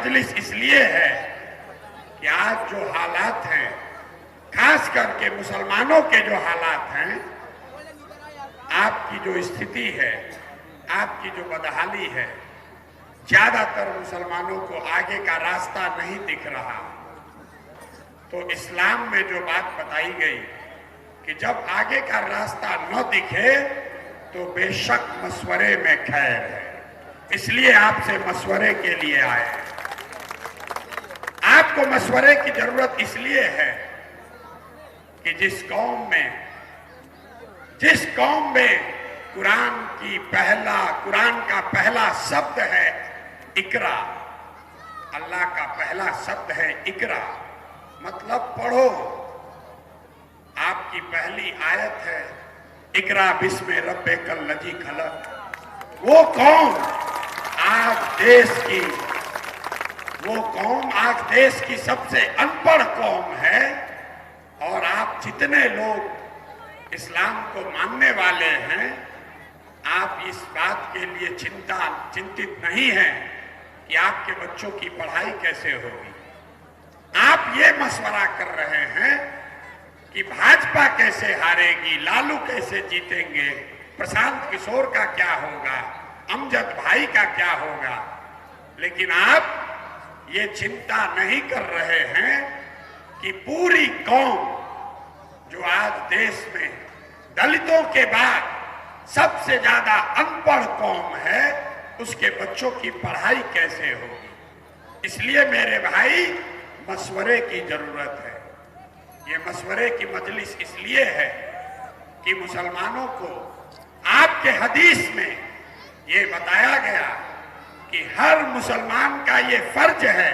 मजलिस इसलिए है कि आज जो हालात हैं, खास करके मुसलमानों के जो हालात हैं, आपकी जो स्थिति है, आपकी जो बदहाली है, ज्यादातर मुसलमानों को आगे का रास्ता नहीं दिख रहा। तो इस्लाम में जो बात बताई गई कि जब आगे का रास्ता न दिखे तो बेशक मशवरे में खैर है, इसलिए आपसे मशवरे के लिए आए हैं। आपको मशवरे की जरूरत इसलिए है कि जिस कौम में कुरान का पहला शब्द है इकरा, अल्लाह का पहला शब्द है इकरा, मतलब पढ़ो। आपकी पहली आयत है इकरा बिस्मे रब्बिकल लजी खलक। वो कौम आज देश की सबसे अनपढ़ कौम है, और आप जितने लोग इस्लाम को मानने वाले हैं, आप इस बात के लिए चिंतित नहीं हैं कि आपके बच्चों की पढ़ाई कैसे होगी। आप ये मशवरा कर रहे हैं कि भाजपा कैसे हारेगी, लालू कैसे जीतेंगे, प्रशांत किशोर का क्या होगा, अमजद भाई का क्या होगा। लेकिन आप ये चिंता नहीं कर रहे हैं कि पूरी कौम जो आज देश में दलितों के बाद सबसे ज्यादा अनपढ़ कौम है, उसके बच्चों की पढ़ाई कैसे होगी। इसलिए मेरे भाई मशवरे की जरूरत है। ये मशवरे की मजलिस इसलिए है कि मुसलमानों को आपके हदीस में ये बताया गया कि हर मुसलमान का ये फर्ज है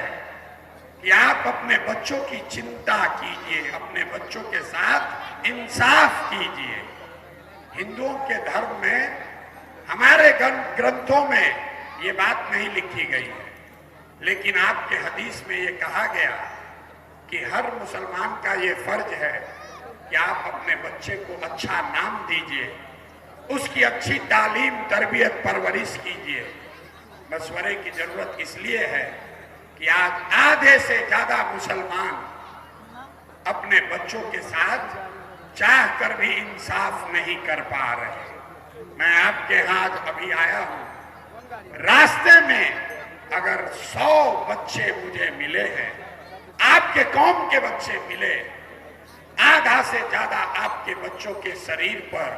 कि आप अपने बच्चों की चिंता कीजिए, अपने बच्चों के साथ इंसाफ कीजिए। हिंदुओं के धर्म में, हमारे ग्रंथों में ये बात नहीं लिखी गई है, लेकिन आपके हदीस में ये कहा गया कि हर मुसलमान का ये फर्ज है कि आप अपने बच्चे को अच्छा नाम दीजिए, उसकी अच्छी तालीम तरबियत परवरिश कीजिए। मशवरे की जरूरत इसलिए है कि आज आधे से ज्यादा मुसलमान अपने बच्चों के साथ चाह कर भी इंसाफ नहीं कर पा रहे। मैं आपके यहाँ अभी आया हूं, रास्ते में अगर 100 बच्चे मुझे मिले हैं, आपके कौम के बच्चे मिले, आधा से ज्यादा आपके बच्चों के शरीर पर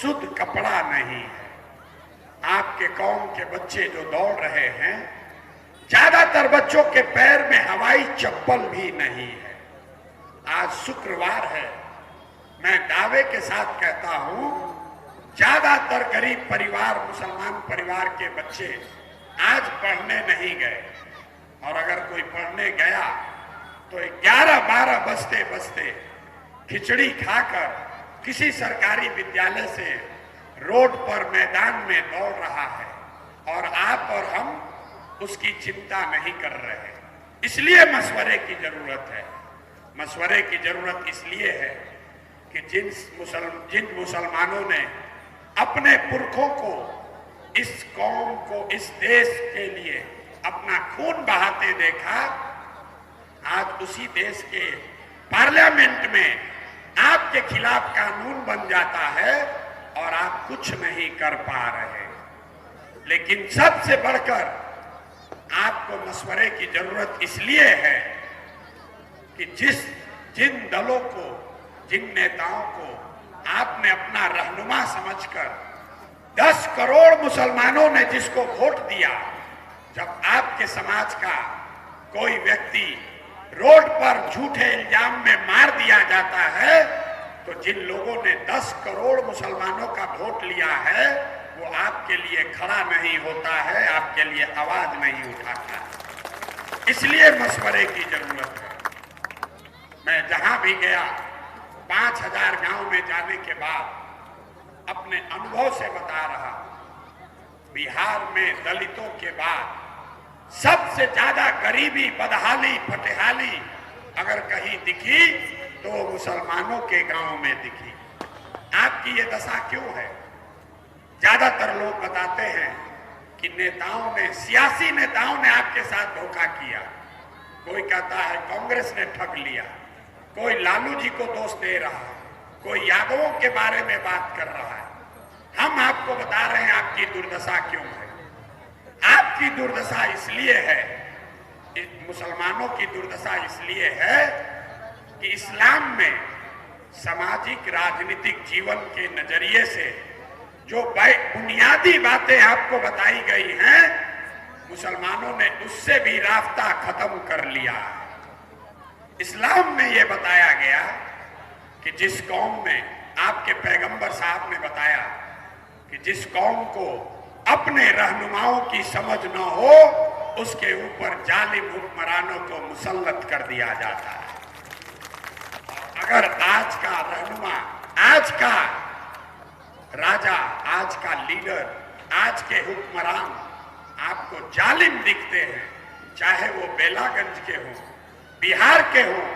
शुद्ध कपड़ा नहीं है। आपके कौम के बच्चे जो दौड़ रहे हैं, ज्यादातर बच्चों के पैर में हवाई चप्पल भी नहीं है। आज शुक्रवार है, मैं दावे के साथ कहता हूं, ज्यादातर गरीब परिवार, मुसलमान परिवार के बच्चे आज पढ़ने नहीं गए, और अगर कोई पढ़ने गया तो 11-12 बजते बजते खिचड़ी खाकर किसी सरकारी विद्यालय से रोड पर मैदान में दौड़ रहा है, और आप और हम उसकी चिंता नहीं कर रहे। इसलिए मशवरे की जरूरत है। मशवरे की जरूरत इसलिए है कि जिन मुसलमानों ने अपने पुरखों को, इस कौम को, इस देश के लिए अपना खून बहाते देखा, आज उसी देश के पार्लियामेंट में आपके खिलाफ कानून बन जाता है और आप कुछ नहीं कर पा रहे। लेकिन सबसे बढ़कर आपको मशवरे की जरूरत इसलिए है कि जिन दलों को, जिन नेताओं को आपने अपना रहनुमा समझकर 10 करोड़ मुसलमानों ने जिसको वोट दिया, जब आपके समाज का कोई व्यक्ति रोड पर झूठे इल्जाम में मार दिया जाता है, तो जिन लोगों ने 10 करोड़ मुसलमानों का वोट लिया है, वो आपके लिए खड़ा नहीं होता है, आपके लिए आवाज नहीं उठाता। इसलिए मशवरे की जरूरत है। मैं जहां भी गया, 5000 गांव में जाने के बाद अपने अनुभव से बता रहा, बिहार में दलितों के बाद सबसे ज्यादा गरीबी, बदहाली, फटेहाली अगर कहीं दिखी तो मुसलमानों के गांव में दिखी। आपकी ये दशा क्यों है? ज्यादातर लोग बताते हैं कि नेताओं ने, सियासी नेताओं ने आपके साथ धोखा किया। कोई कहता है कांग्रेस ने ठग लिया, कोई लालू जी को दोष दे रहा है, कोई यादवों के बारे में बात कर रहा है। हम आपको बता रहे हैं आपकी दुर्दशा क्यों है। आपकी दुर्दशा इसलिए है, मुसलमानों की दुर्दशा इसलिए है कि इस्लाम में सामाजिक राजनीतिक जीवन के नजरिए से जो बुनियादी बातें आपको बताई गई हैं, मुसलमानों ने उससे भी रास्ता खत्म कर लिया। इस्लाम में यह बताया गया कि जिस कौम में, आपके पैगंबर साहब ने बताया कि जिस कौम को अपने रहनुमाओं की समझ न हो, उसके ऊपर जालिम हुक्मरानों को मुसल्लत कर दिया जाता है। अगर आज का रहनुमा, आज का राजा, आज का लीडर, आज के हुक्मरान आपको जालिम दिखते हैं, चाहे वो बेलागंज के हों, बिहार के हों,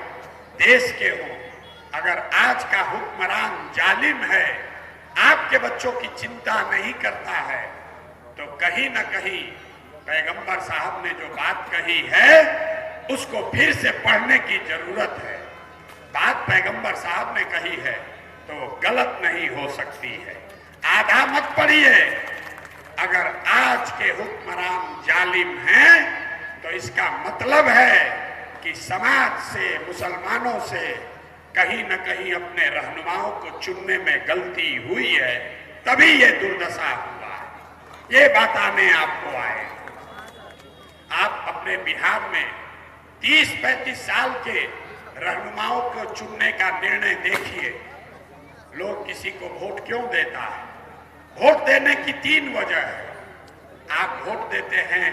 देश के हों, अगर आज का हुक्मरान जालिम है, आपके बच्चों की चिंता नहीं करता है, तो कहीं ना कहीं पैगंबर साहब ने जो बात कही है उसको फिर से पढ़ने की जरूरत है। बात पैगंबर साहब ने कही है तो गलत नहीं हो सकती है। आधा मत पढ़िए। अगर आज के हुक्मरान जालिम हैं तो इसका मतलब है कि समाज से, मुसलमानों से कहीं न कहीं अपने रहनुमाओं को चुनने में गलती हुई है, तभी ये दुर्दशा हुआ है। ये बताने आपको आए। आप अपने बिहार में 30-35 साल के रहनुमाओं को चुनने का निर्णय देखिए। लोग किसी को वोट क्यों देता है? वोट देने की 3 वजह है। आप वोट देते हैं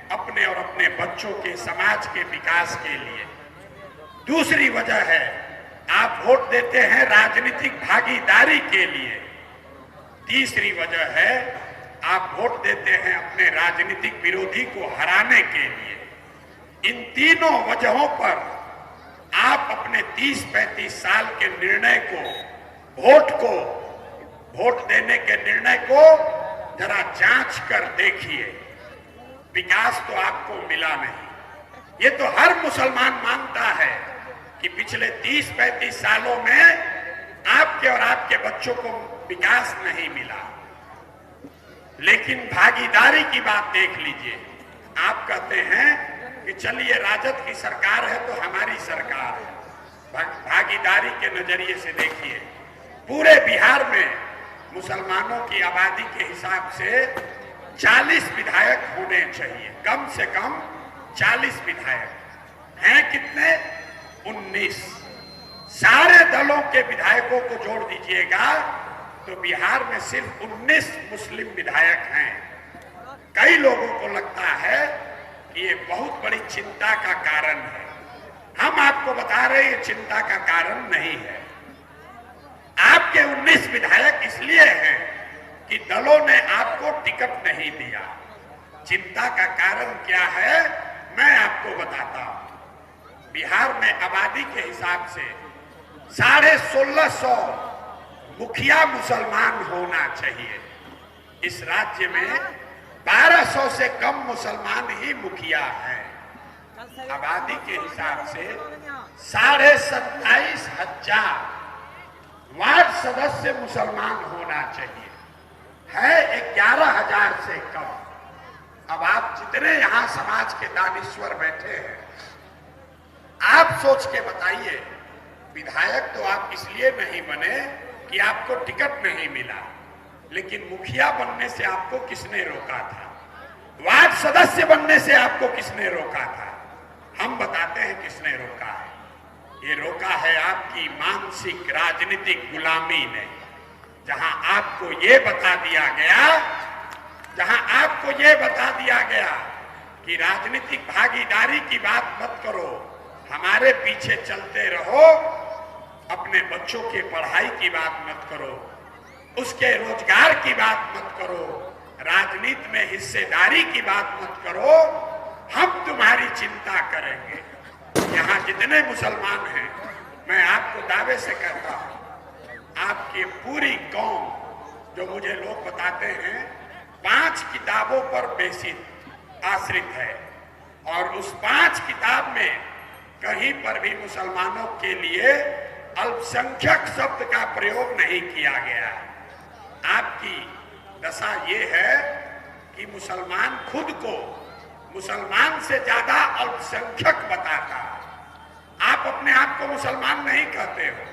अपने और अपने बच्चों के, समाज के विकास के लिए। दूसरी वजह है आप वोट देते हैं राजनीतिक भागीदारी के लिए। तीसरी वजह है आप वोट देते हैं अपने राजनीतिक विरोधी को हराने के लिए। इन तीनों वजहों पर आप अपने 30-35 साल के निर्णय को, वोट देने के निर्णय को जरा जांच कर देखिए। विकास तो आपको मिला नहीं। ये तो हर मुसलमान मानता है कि पिछले 30-35 सालों में आपके और आपके बच्चों को विकास नहीं मिला। लेकिन भागीदारी की बात देख लीजिए। आप कहते हैं कि चलिए राजद की सरकार है तो हमारी सरकार है। भागीदारी के नजरिए से देखिए, पूरे बिहार में मुसलमानों की आबादी के हिसाब से 40 विधायक होने चाहिए, कम से कम 40 विधायक हैं। कितने? 19। सारे दलों के विधायकों को जोड़ दीजिएगा तो बिहार में सिर्फ 19 मुस्लिम विधायक हैं। कई लोगों को लगता है कि ये बहुत बड़ी चिंता का कारण है। हम आपको बता रहे हैं ये चिंता का कारण नहीं है। आपके 19 विधायक इसलिए हैं कि दलों ने आपको टिकट नहीं दिया। चिंता का कारण क्या है मैं आपको बताता हूं। बिहार में आबादी के हिसाब से 1650 मुखिया मुसलमान होना चाहिए। इस राज्य में 1200 से कम मुसलमान ही मुखिया हैं। आबादी के हिसाब से 27,500 वार्ड सदस्य मुसलमान होना चाहिए, है 11,000 से कम। अब आप जितने यहां समाज के दानिश्वर बैठे हैं, आप सोच के बताइए, विधायक तो आप इसलिए नहीं बने कि आपको टिकट नहीं मिला, लेकिन मुखिया बनने से आपको किसने रोका था? वार्ड सदस्य बनने से आपको किसने रोका था? हम बताते हैं किसने रोका है। ये रोका है आपकी मानसिक राजनीतिक गुलामी ने। जहां आपको ये बता दिया गया कि राजनीतिक भागीदारी की बात मत करो, हमारे पीछे चलते रहो, अपने बच्चों के पढ़ाई की बात मत करो, उसके रोजगार की बात मत करो, राजनीति में हिस्सेदारी की बात मत करो, हम तुम्हारी चिंता करेंगे। यहाँ जितने मुसलमान हैं, मैं आपको दावे से कहता हूँ, आपकी पूरी कौम, जो मुझे लोग बताते हैं 5 किताबों पर बेसित आश्रित है और उस 5 किताब में कहीं पर भी मुसलमानों के लिए अल्पसंख्यक शब्द का प्रयोग नहीं किया गया। आपकी दशा ये है कि मुसलमान खुद को मुसलमान से ज्यादा अल्पसंख्यक बताता। आप अपने आप को मुसलमान नहीं कहते हो,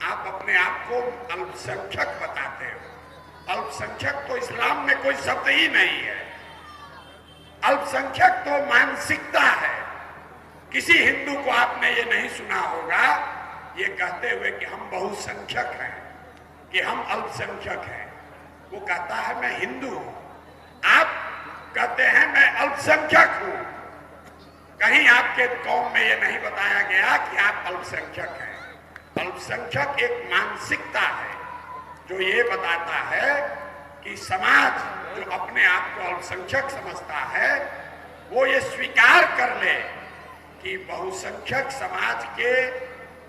आप अपने आप को अल्पसंख्यक बताते हो। अल्पसंख्यक तो इस्लाम में कोई शब्द ही नहीं है। अल्पसंख्यक तो मानसिकता है। किसी हिंदू को आपने ये नहीं सुना होगा ये कहते हुए कि हम बहुसंख्यक हैं, कि हम अल्पसंख्यक हैं। वो कहता है मैं हिंदू हूं, आप कहते हैं मैं अल्पसंख्यक हूं। कहीं आपके कौम में ये नहीं बताया गया कि आप अल्पसंख्यक हैं। अल्पसंख्यक एक मानसिकता है जो ये बताता है कि समाज जो अपने आप को अल्पसंख्यक समझता है वो ये स्वीकार कर ले कि बहुसंख्यक समाज के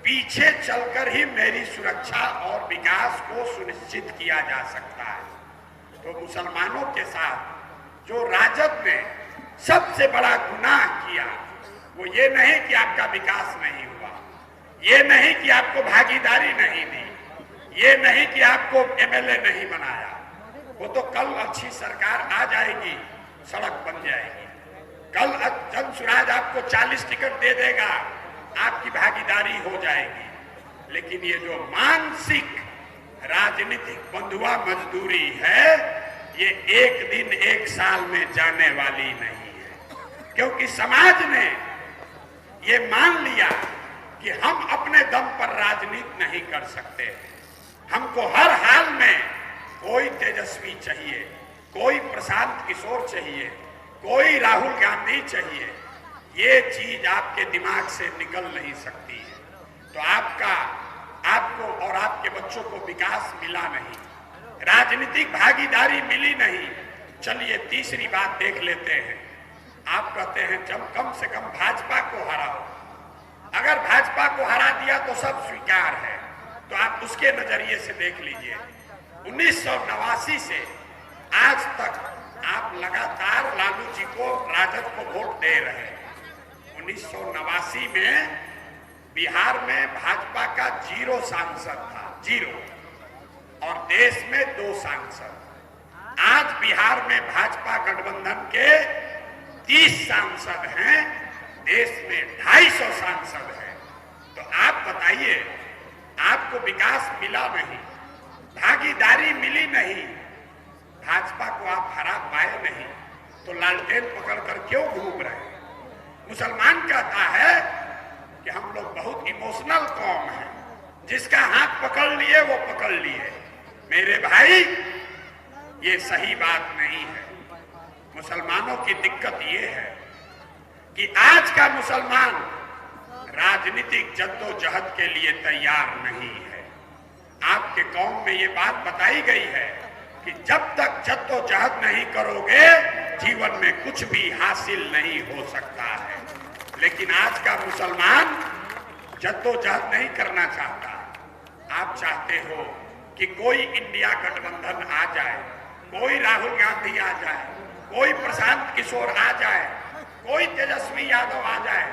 पीछे चलकर ही मेरी सुरक्षा और विकास को सुनिश्चित किया जा सकता है। तो मुसलमानों के साथ जो राजद ने सबसे बड़ा गुनाह किया वो ये नहीं कि आपका विकास नहीं हुआ, ये नहीं कि आपको भागीदारी नहीं दी, ये नहीं कि आपको एमएलए नहीं बनाया। वो तो कल अच्छी सरकार आ जाएगी, सड़क बन जाएगी, कल जनसुराज आपको 40 टिकट दे देगा, आपकी भागीदारी हो जाएगी। लेकिन ये जो मानसिक राजनीतिक बंधुआ मजदूरी है ये एक दिन एक साल में जाने वाली नहीं है, क्योंकि समाज ने ये मान लिया कि हम अपने दम पर राजनीति नहीं कर सकते। हमको हर हाल में कोई तेजस्वी चाहिए, कोई प्रशांत किशोर चाहिए, कोई राहुल गांधी चाहिए। ये चीज आपके दिमाग से निकल नहीं सकती है। तो आपको और आपके बच्चों को विकास मिला नहीं, राजनीतिक भागीदारी मिली नहीं। चलिए तीसरी बात देख लेते हैं। आप कहते हैं जब कम से कम भाजपा को हराओ। अगर भाजपा को हरा दिया तो सब स्वीकार है, तो आप उसके नजरिए से देख लीजिए। 1989 से आज तक आप लगातार लालू जी को, राजद को वोट दे रहे हैं। 1989 में बिहार में भाजपा का 0 सांसद था, 0, और देश में 2 सांसद। आज बिहार में भाजपा गठबंधन के 30 सांसद हैं, देश में 250 सांसद हैं। तो आप बताइए, आपको विकास मिला नहीं, भागीदारी मिली नहीं, भाजपा को आप हरा पाए नहीं, तो लालटेन पकड़कर क्यों घूम रहे हैं? मुसलमान कहता है कि हम लोग बहुत इमोशनल कौम है, जिसका हाथ पकड़ लिए वो पकड़ लिए। मेरे भाई ये सही बात नहीं है। मुसलमानों की दिक्कत ये है कि आज का मुसलमान राजनीतिक जद्दोजहद के लिए तैयार नहीं है। आपके कौम में ये बात बताई गई है कि जब तक जद्दोजहद नहीं करोगे जीवन में कुछ भी हासिल नहीं हो सकता है। लेकिन आज का मुसलमान जद्दोजहद नहीं करना चाहता। आप चाहते हो कि कोई इंडिया गठबंधन आ जाए, कोई राहुल गांधी आ जाए, कोई प्रशांत किशोर आ जाए, कोई तेजस्वी यादव आ जाए,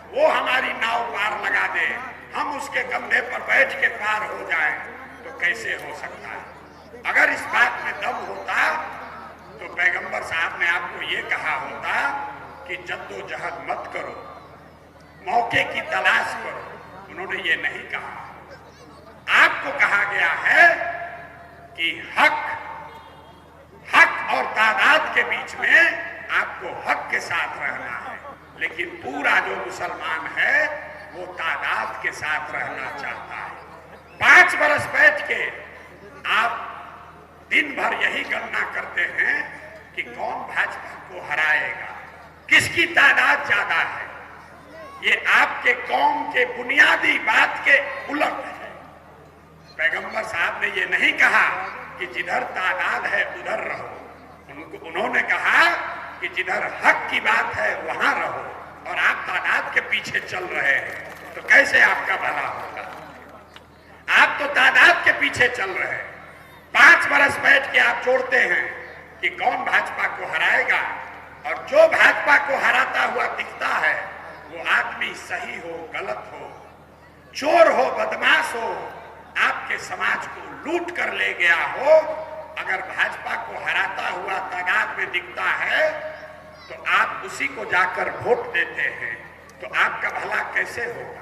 वो हमारी नाव पार लगा दे, हम उसके कंधे पर बैठ के पार हो जाए। तो कैसे हो सकता है? अगर इस बात में दम होता तो पैगंबर साहब ने आपको ये कहा होता कि जद्दोजहद मत करो, मौके की तलाश करो। उन्होंने ये नहीं कहा। आपको कहा गया है कि हक और तादाद के बीच में आपको हक के साथ रहना है। लेकिन पूरा जो मुसलमान है वो तादाद के साथ रहना चाहता है। 5 बरस बैठ के आप दिन भर यही गणना करते हैं कि कौन भाजपा को हराएगा, किसकी तादाद ज्यादा है। ये आपके कौम के बुनियादी बात के उलट है। पैगंबर साहब ने ये नहीं कहा कि जिधर तादाद है उधर रहो। उन्होंने कहा कि जिधर हक की बात है वहां रहो, और आप तादाद के पीछे चल रहे हैं तो कैसे आपका भला होगा? आप तो तादाद के पीछे चल रहे हैं। 5 बरस बैठ के आप जोड़ते हैं कि कौन भाजपा को हराएगा, और जो भाजपा को हराता हुआ दिखता है वो आदमी सही हो गलत हो, चोर हो बदमाश हो, आपके समाज को लूट कर ले गया हो, अगर भाजपा को हराता हुआ तादाद में दिखता है तो आप उसी को जाकर वोट देते हैं, तो आपका भला कैसे होगा?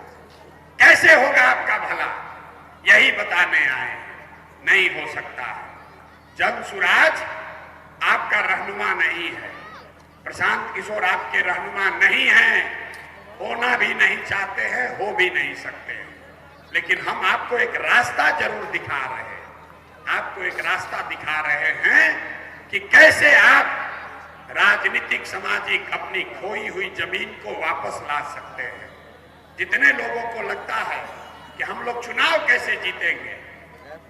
कैसे होगा आपका भला? यही बताने आए हैं। नहीं हो सकता। जन सुराज आपका रहनुमा नहीं है, प्रशांत किशोर आपके रहनुमा नहीं हैं, होना भी नहीं चाहते हैं, हो भी नहीं सकते। लेकिन हम आपको एक रास्ता जरूर दिखा रहे हैं, आपको एक रास्ता दिखा रहे हैं कि कैसे आप राजनीतिक सामाजिक अपनी खोई हुई जमीन को वापस ला सकते हैं। जितने लोगों को लगता है कि हम लोग चुनाव कैसे जीतेंगे,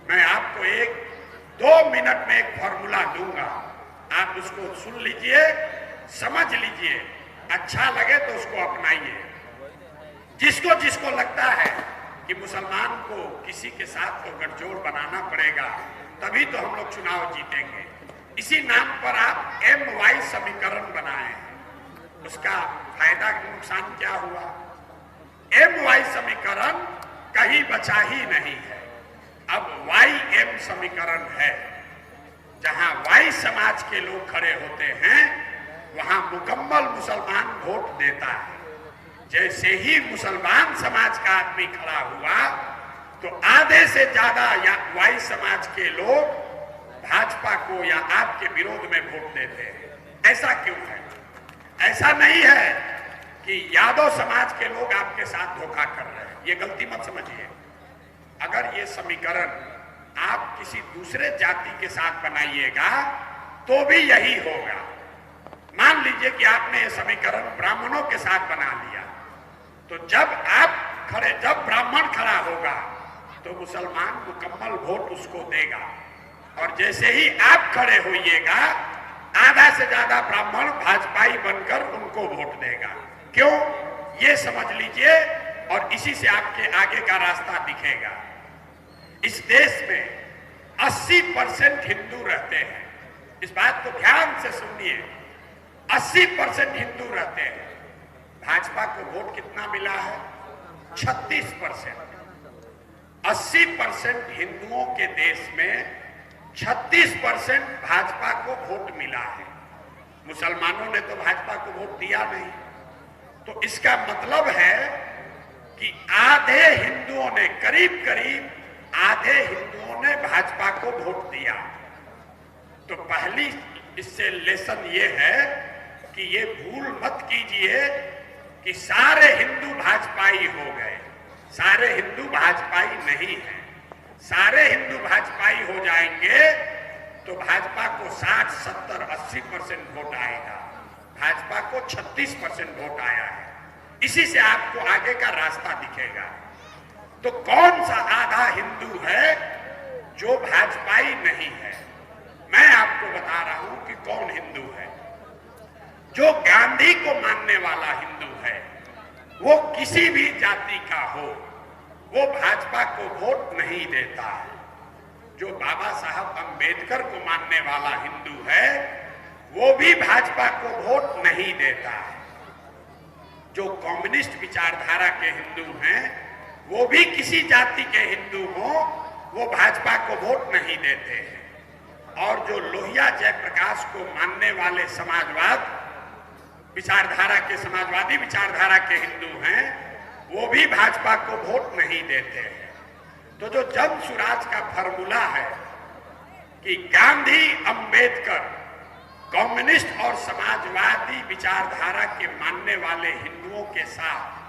मैं आपको 1-2 मिनट में एक फॉर्मूला दूंगा, आप उसको सुन लीजिए, समझ लीजिए, अच्छा लगे तो उसको अपनाइए। जिसको जिसको लगता है कि मुसलमान को किसी के साथ तो गठजोड़ बनाना पड़ेगा तभी तो हम लोग चुनाव जीतेंगे, इसी नाम पर आप MY समीकरण बनाए हैं। उसका फायदा नुकसान क्या हुआ? MY समीकरण कहीं बचा ही नहीं है, अब YM समीकरण है। जहां Y समाज के लोग खड़े होते हैं वहां मुकम्मल मुसलमान वोट देता है। जैसे ही मुसलमान समाज का आदमी खड़ा हुआ तो आधे से ज्यादा या Y समाज के लोग भाजपा को या आपके विरोध में वोट देते हैं। ऐसा क्यों है? ऐसा नहीं है कि यादव समाज के लोग आपके साथ धोखा कर रहे हैं, ये गलती मत समझिए। अगर ये समीकरण आप किसी दूसरे जाति के साथ बनाइएगा तो भी यही होगा। मान लीजिए कि आपने ये समीकरण ब्राह्मणों के साथ बना लिया, तो जब ब्राह्मण खड़ा होगा तो मुसलमान मुकम्मल वोट उसको देगा, और जैसे ही आप खड़े होइएगा आधा से ज्यादा ब्राह्मण भाजपाई बनकर उनको वोट देगा। क्यों? ये समझ लीजिए, और इसी से आपके आगे का रास्ता दिखेगा। इस देश में 80% हिंदू रहते हैं, इस बात को ध्यान से सुनिए, 80% हिंदू रहते हैं। भाजपा को वोट कितना मिला है? 36%। 80% हिंदुओं के देश में 36% भाजपा को वोट मिला है। मुसलमानों ने तो भाजपा को वोट दिया नहीं, तो इसका मतलब है कि आधे हिंदुओं ने, करीब करीब आधे हिंदुओं ने भाजपा को वोट दिया। तो पहली इससे लेसन ये है कि ये भूल मत कीजिए कि सारे हिंदू भाजपाई हो गए। सारे हिंदू भाजपाई नहीं है। सारे हिंदू भाजपाई हो जाएंगे तो भाजपा को 60, 70, 80% वोट आएगा। भाजपा को 36% वोट आया है। इसी से आपको आगे का रास्ता दिखेगा। तो कौन सा आधा हिंदू है जो भाजपाई नहीं है? मैं आपको बता रहा हूं कि कौन हिंदू है। जो गांधी को मानने वाला हिंदू है, वो किसी भी जाति का हो, वो भाजपा को वोट नहीं देता है। जो बाबा साहब अंबेडकर को मानने वाला हिंदू है, वो भी भाजपा को वोट नहीं देता है। जो कम्युनिस्ट विचारधारा के हिंदू हैं, वो भी किसी जाति के हिंदू हो, वो भाजपा को वोट नहीं देते हैं। और जो लोहिया जयप्रकाश को मानने वाले समाजवाद विचारधारा के, समाजवादी विचारधारा के हिंदू हैं, वो भी भाजपा को वोट नहीं देते हैं। तो जो जन सुराज का फॉर्मूला है कि गांधी, अंबेडकर, कम्युनिस्ट और समाजवादी विचारधारा के मानने वाले हिंदुओं के साथ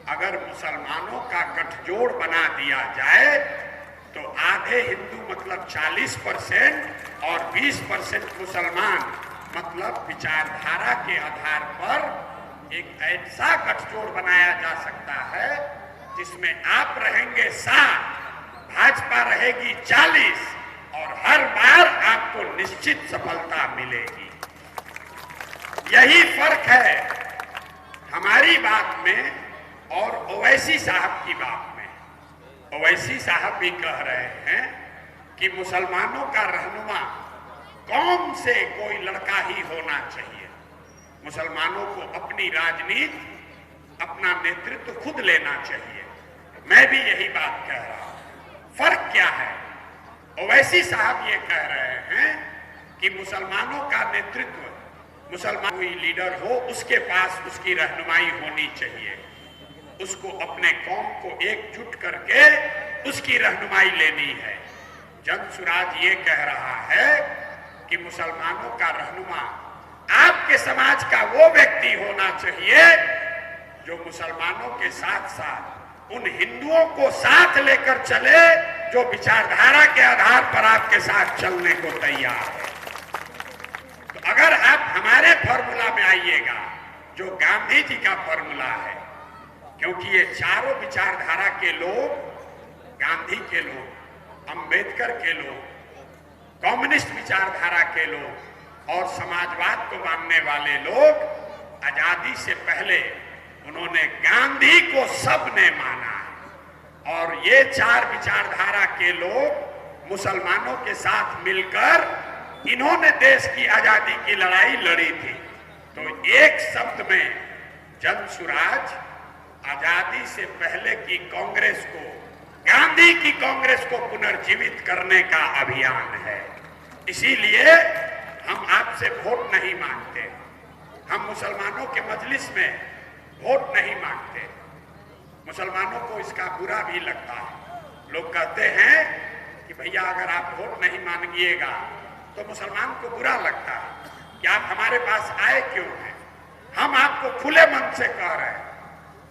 अगर मुसलमानों का गठजोड़ बना दिया जाए तो आधे हिंदू मतलब 40% और 20% मुसलमान मतलब विचारधारा के आधार पर एक ऐसा गठजोड़ बनाया जा सकता है जिसमें आप रहेंगे 60, भाजपा रहेगी 40 और हर बार आपको निश्चित सफलता मिलेगी। यही फर्क है हमारी बात में और ओवैसी साहब की बात में। ओवैसी साहब भी कह रहे हैं कि मुसलमानों का रहनुमा कौम से कोई लड़का ही होना चाहिए। मुसलमानों को अपनी राजनीति, अपना नेतृत्व खुद लेना चाहिए। मैं भी यही बात कह रहा हूं। फर्क क्या है? ओवैसी साहब ये कह रहे हैं कि मुसलमानों का नेतृत्व, मुसलमान कोई लीडर हो उसके पास उसकी रहनुमाई होनी चाहिए, उसको अपने कौम को एकजुट करके उसकी रहनुमाई लेनी है। जनसुराज ये कह रहा है कि मुसलमानों का रहनुमा आपके समाज का वो व्यक्ति होना चाहिए जो मुसलमानों के साथ साथ उन हिंदुओं को साथ लेकर चले जो विचारधारा के आधार पर आपके साथ चलने को तैयार है। तो अगर आप हमारे फॉर्मूला में आइएगा जो गांधी जी का फॉर्मूला है, क्योंकि ये चारों विचारधारा के लोग, गांधी के लोग, अंबेडकर के लोग, कम्युनिस्ट विचारधारा के लोग और समाजवाद को मानने वाले लोग, आजादी से पहले उन्होंने गांधी को सबने माना है। और ये चार विचारधारा के लोग मुसलमानों के साथ मिलकर इन्होंने देश की आजादी की लड़ाई लड़ी थी। तो एक शब्द में जनसुराज आजादी से पहले की कांग्रेस को, गांधी की कांग्रेस को पुनर्जीवित करने का अभियान है। इसीलिए हम आपसे वोट नहीं मांगते, हम मुसलमानों के मजलिस में वोट नहीं मांगते। मुसलमानों को इसका बुरा भी लगता है। लोग कहते हैं कि भैया अगर आप वोट नहीं मांगिएगा तो मुसलमान को बुरा लगता है कि आप हमारे पास आए क्यों हैं। हम आपको खुले मन से कह रहे हैं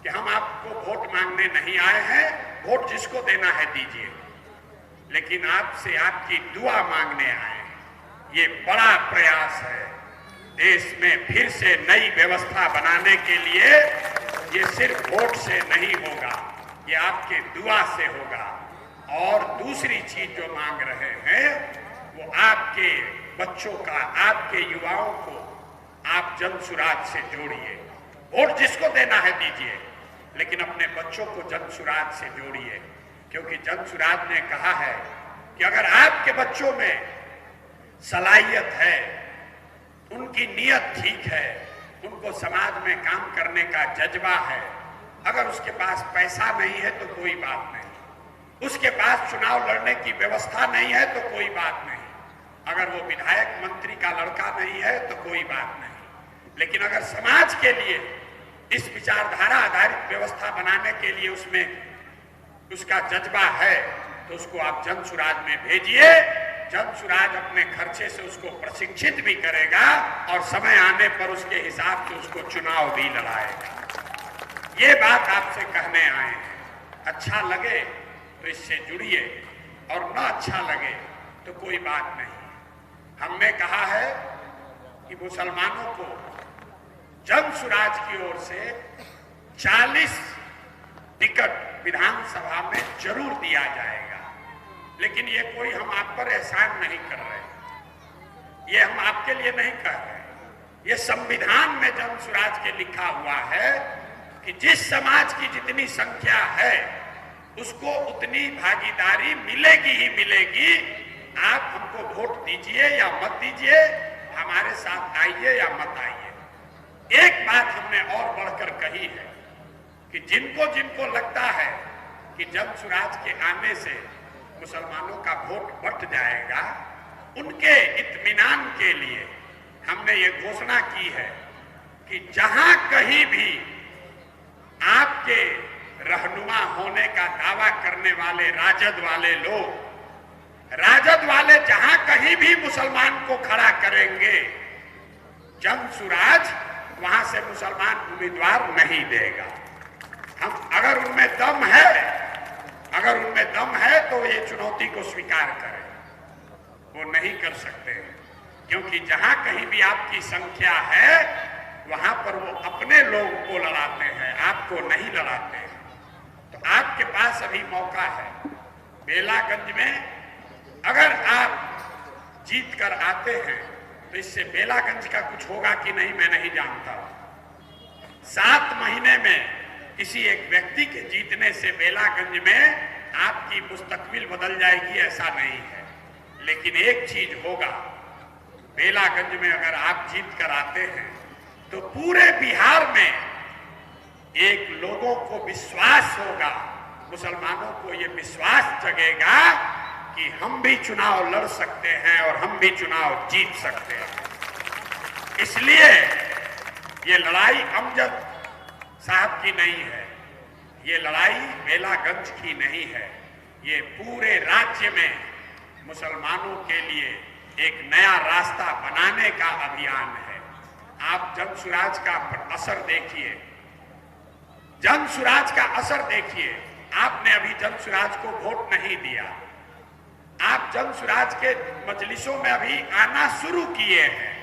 कि हम आपको वोट मांगने नहीं आए हैं, वोट जिसको देना है दीजिए, लेकिन आपसे आपकी दुआ मांगने आए हैं। ये बड़ा प्रयास है देश में फिर से नई व्यवस्था बनाने के लिए। ये सिर्फ वोट से नहीं होगा, ये आपके दुआ से होगा। और दूसरी चीज जो मांग रहे हैं वो आपके बच्चों का, आपके युवाओं को आप जनसुराज से जोड़िए। वोट जिसको देना है दीजिए, लेकिन अपने बच्चों को जनसुराज से जोड़िए, क्योंकि जनसुराज ने कहा है कि अगर आपके बच्चों में सलाहियत है, उनकी नीयत ठीक है, उनको समाज में काम करने का जज्बा है, अगर उसके पास पैसा नहीं है तो कोई बात नहीं, उसके पास चुनाव लड़ने की व्यवस्था नहीं है तो कोई बात नहीं, अगर वो विधायक मंत्री का लड़का नहीं है तो कोई बात नहीं, लेकिन अगर समाज के लिए इस विचारधारा आधारित व्यवस्था बनाने के लिए उसमें उसका जज्बा है तो उसको आप जनसुराज में भेजिए। जनसुराज अपने खर्चे से उसको प्रशिक्षित भी करेगा और समय आने पर उसके हिसाब से उसको चुनाव भी लड़ाएगा। ये बात आपसे कहने आए हैं। अच्छा लगे तो इससे जुड़िए और न अच्छा लगे तो कोई बात नहीं। हमने कहा है कि मुसलमानों को जनसुराज की ओर से 40 टिकट विधानसभा में जरूर दिया जाएगा, लेकिन ये कोई हम आप पर एहसान नहीं कर रहे, ये हम आपके लिए नहीं कह रहे। ये संविधान में जनसुराज के लिखा हुआ है कि जिस समाज की जितनी संख्या है उसको उतनी भागीदारी मिलेगी ही मिलेगी। आप हमको वोट दीजिए या मत दीजिए, हमारे साथ आइए या मत आइए। एक बात हमने और बढ़कर कही है कि जिनको जिनको लगता है कि जनसुराज के आने से मुसलमानों का वोट बट जाएगा, उनके इत्मीनान के लिए हमने ये घोषणा की है कि जहां कहीं भी आपके रहनुमा होने का दावा करने वाले राजद वाले लोग, राजद वाले जहां कहीं भी मुसलमान को खड़ा करेंगे, जनसुराज वहां से मुसलमान उम्मीदवार नहीं देगा। हम अगर उनमें दम है तो ये चुनौती को स्वीकार करें। वो नहीं कर सकते, क्योंकि जहां कहीं भी आपकी संख्या है वहां पर वो अपने लोग को लड़ाते हैं, आपको नहीं लड़ाते हैं। तो आपके पास अभी मौका है। बेलागंज में अगर आप जीत कर आते हैं तो इससे बेलागंज का कुछ होगा कि नहीं मैं नहीं जानता। 7 महीने में किसी एक व्यक्ति के जीतने से बेलागंज में आपकी मुस्तकबिल बदल जाएगी ऐसा नहीं है, लेकिन एक चीज होगा बेलागंज में अगर आप जीत कर आते हैं तो पूरे बिहार में एक लोगों को विश्वास होगा, मुसलमानों को ये विश्वास जगेगा कि हम भी चुनाव लड़ सकते हैं और हम भी चुनाव जीत सकते हैं। इसलिए ये लड़ाई अमजद साहब की नहीं है, ये लड़ाई बेलागंज की नहीं है, ये पूरे राज्य में मुसलमानों के लिए एक नया रास्ता बनाने का अभियान है। आप जनसुराज का असर देखिए, जनसुराज का असर देखिए। आपने अभी जनसुराज को वोट नहीं दिया, आप जनसुराज के मजलिसों में अभी आना शुरू किए हैं,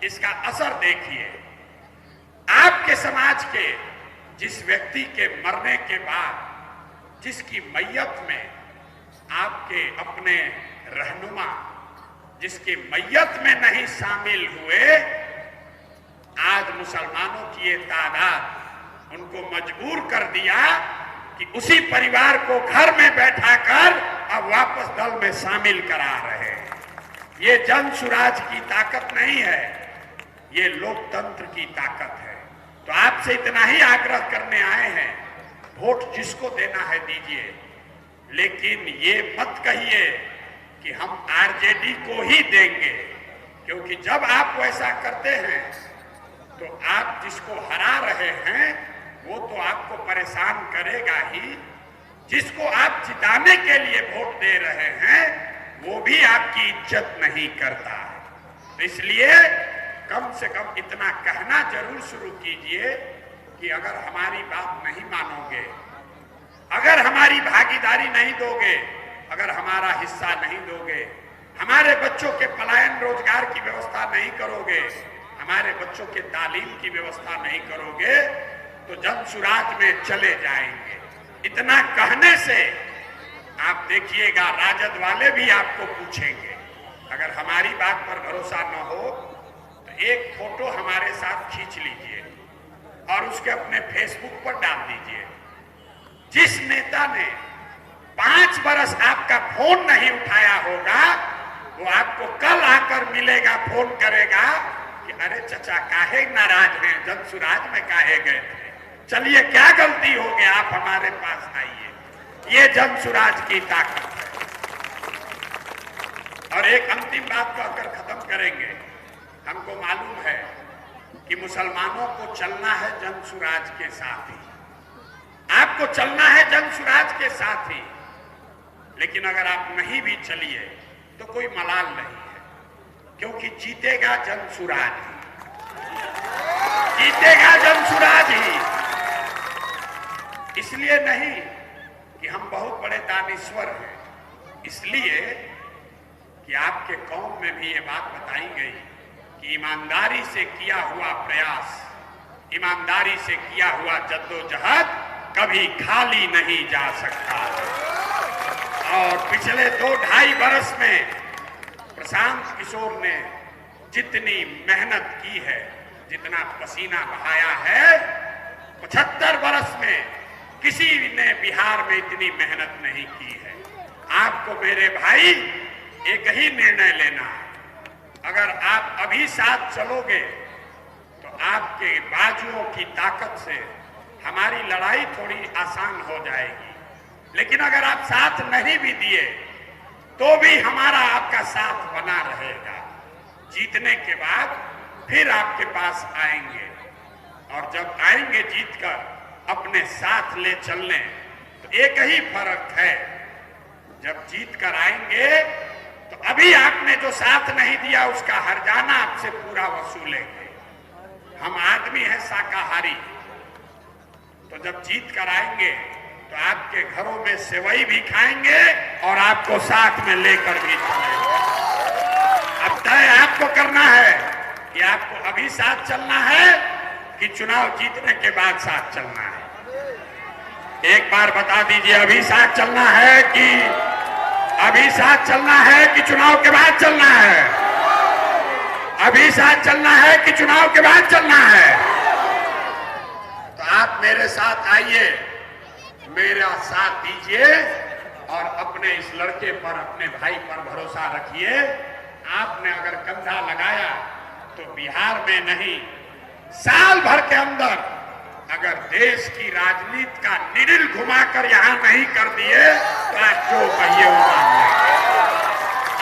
इसका असर देखिए। आपके समाज के जिस व्यक्ति के मरने के बाद जिसकी मैयत में आपके अपने रहनुमा जिसकी मैयत में नहीं शामिल हुए, आज मुसलमानों की ये तादाद उनको मजबूर कर दिया कि उसी परिवार को घर में बैठाकर अब वापस दल में शामिल करा रहे हैं। ये जनसुराज की ताकत नहीं है, ये लोकतंत्र की ताकत है। तो आपसे इतना ही आग्रह करने आए हैं, वोट जिसको देना है दीजिए, लेकिन ये मत कहिए कि हम आरजेडी को ही देंगे, क्योंकि जब आप वैसा करते हैं तो आप जिसको हरा रहे हैं वो तो आपको परेशान करेगा ही, जिसको आप जिताने के लिए वोट दे रहे हैं वो भी आपकी इज्जत नहीं करता है। तो इसलिए कम से कम इतना कहना जरूर शुरू कीजिए कि अगर हमारी बात नहीं मानोगे, अगर हमारी भागीदारी नहीं दोगे, अगर हमारा हिस्सा नहीं दोगे, हमारे बच्चों के पलायन रोजगार की व्यवस्था नहीं करोगे, हमारे बच्चों के तालीम की व्यवस्था नहीं करोगे, तो जनसुराज में चले जाएंगे। इतना कहने से आप देखिएगा राजद वाले भी आपको पूछेंगे। अगर हमारी बात पर भरोसा न हो तो एक फोटो हमारे साथ खींच लीजिए और उसके अपने फेसबुक पर डाल दीजिए। जिस नेता ने 5 बरस आपका फोन नहीं उठाया होगा वो आपको कल आकर मिलेगा, फोन करेगा कि अरे चचा काहे नाराज हैं, जनसुराज में काहे गए थे, चलिए क्या गलती हो गई, आप हमारे पास आइए। ये जनसुराज की ताकत है। और एक अंतिम बात कहकर खत्म करेंगे। हमको मालूम है कि मुसलमानों को चलना है जनसुराज के साथ ही, आपको चलना है जनसुराज के साथ ही, लेकिन अगर आप नहीं भी चलिए तो कोई मलाल नहीं है, क्योंकि जीतेगा जनसुराज ही, जीतेगा जनसुराज ही। इसलिए नहीं कि हम बहुत बड़े दानिश्वर हैं, इसलिए कि आपके कौम में भी ये बात बताई गई कि ईमानदारी से किया हुआ प्रयास, ईमानदारी से किया हुआ जद्दोजहद कभी खाली नहीं जा सकता। और पिछले 2-2.5 बरस में प्रशांत किशोर ने जितनी मेहनत की है, जितना पसीना बहाया है, 75 बरस में किसी ने बिहार में इतनी मेहनत नहीं की है। आपको मेरे भाई एक ही निर्णय लेना है। अगर आप अभी साथ चलोगे तो आपके बाजुओं की ताकत से हमारी लड़ाई थोड़ी आसान हो जाएगी, लेकिन अगर आप साथ नहीं भी दिए तो भी हमारा आपका साथ बना रहेगा। जीतने के बाद फिर आपके पास आएंगे, और जब आएंगे जीतकर अपने साथ ले चलने, तो एक ही फर्क है, जब जीत कर आएंगे तो अभी आपने जो साथ नहीं दिया उसका हर्जाना आपसे पूरा वसूलेंगे। हम आदमी हैं शाकाहारी, तो जब जीत कर आएंगे तो आपके घरों में सेवई भी खाएंगे और आपको साथ में लेकर भी चलेंगे। अब तय आपको करना है कि आपको अभी साथ चलना है कि चुनाव जीतने के बाद साथ चलना है। एक बार बता दीजिए, अभी साथ चलना है कि अभी साथ चलना है कि चुनाव के बाद चलना है? अभी साथ चलना है कि चुनाव के बाद चलना है? तो आप मेरे साथ आइए, मेरा साथ दीजिए और अपने इस लड़के पर, अपने भाई पर भरोसा रखिए। आपने अगर कंधा लगाया तो बिहार में नहीं, साल भर के अंदर अगर देश की राजनीति का निडिल घुमाकर यहां नहीं कर दिए तो आप जो कहिए वो मान लेंगे।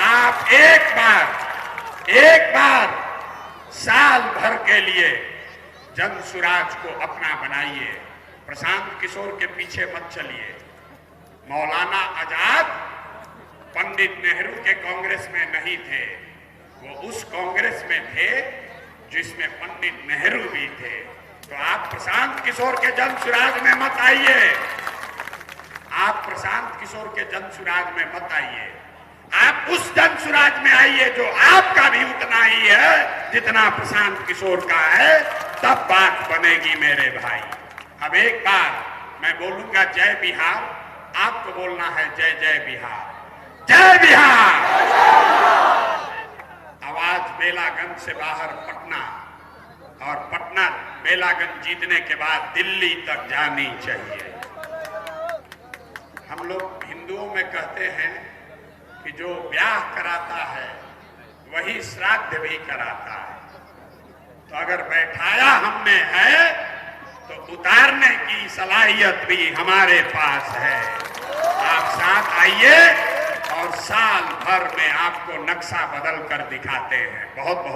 आप एक बार साल भर के लिए जनसुराज को अपना बनाइए। प्रशांत किशोर के पीछे मत चलिए। मौलाना आजाद पंडित नेहरू के कांग्रेस में नहीं थे, वो उस कांग्रेस में थे जिसमें पंडित नेहरू भी थे। तो आप प्रशांत किशोर के जनसुराज में मत आइए, आप प्रशांत किशोर के जनसुराज में मत आइए। आप उस जनसुराज में आइए जो आपका भी उतना ही है जितना प्रशांत किशोर का है, तब बात बनेगी मेरे भाई। अब एक बार मैं बोलूंगा जय बिहार, आपको बोलना है जय जय बिहार, जय बिहार। आवाज बेलागंज से बाहर पटना और पटना बेलागंज जीतने के बाद दिल्ली तक जानी चाहिए। हम लोग हिंदुओं में कहते हैं कि जो ब्याह कराता है वही श्राद्ध भी कराता है। तो अगर बैठाया हमने है तो उतारने की सलाहियत भी हमारे पास है। आप साथ आइए और साल भर में आपको नक्शा बदल कर दिखाते हैं। बहुत बहुत